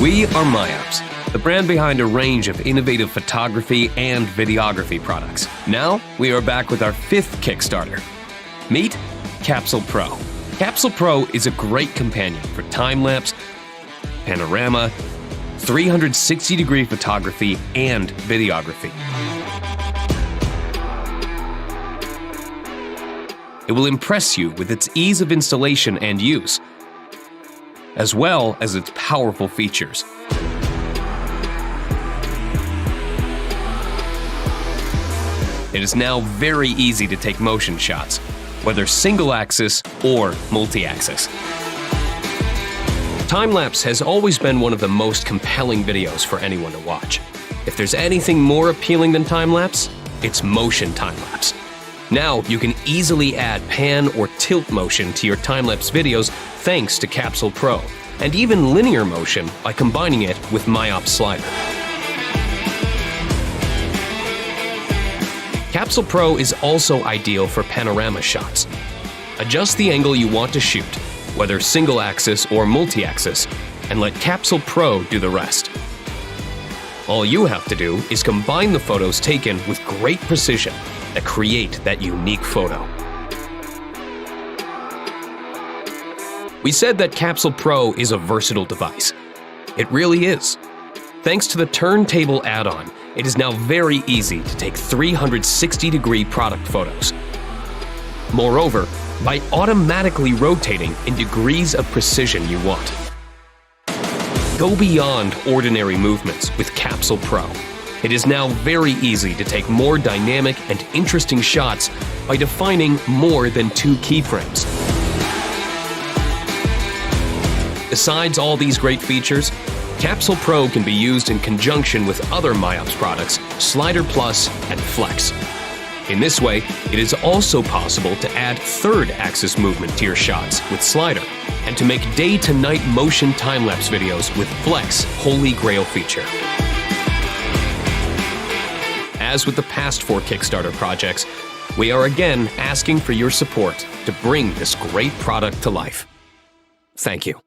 We are MIOPS, the brand behind a range of innovative photography and videography products. Now, we are back with our 5th Kickstarter. Meet CAPSULE PRO. CAPSULE PRO is a great companion for time-lapse, panorama, 360-degree photography, and videography. It will impress you with its ease of installation and use, as well as its powerful features. It is now very easy to take motion shots, whether single-axis or multi-axis. Time-lapse has always been one of the most compelling videos for anyone to watch. If there's anything more appealing than time-lapse, it's motion time-lapse. Now you can easily add pan or tilt motion to your time-lapse videos thanks to CAPSULE PRO, and even linear motion by combining it with MIOPS Slider. CAPSULE PRO is also ideal for panorama shots. Adjust the angle you want to shoot, whether single-axis or multi-axis, and let CAPSULE PRO do the rest. All you have to do is combine the photos taken with great precision that create that unique photo. We said that CAPSULE PRO is a versatile device. It really is. Thanks to the turntable add-on, it is now very easy to take 360-degree product photos. Moreover, by automatically rotating in degrees of precision you want. Go beyond ordinary movements with CAPSULE PRO. It is now very easy to take more dynamic and interesting shots by defining more than 2 keyframes. Besides all these great features, CAPSULE PRO can be used in conjunction with other MIOPS products, Slider Plus and Flex. In this way, it is also possible to add third-axis movement to your shots with Slider, and to make day-to-night motion time-lapse videos with Flex Holy Grail feature. As with the past 4 Kickstarter projects, we are again asking for your support to bring this great product to life. Thank you.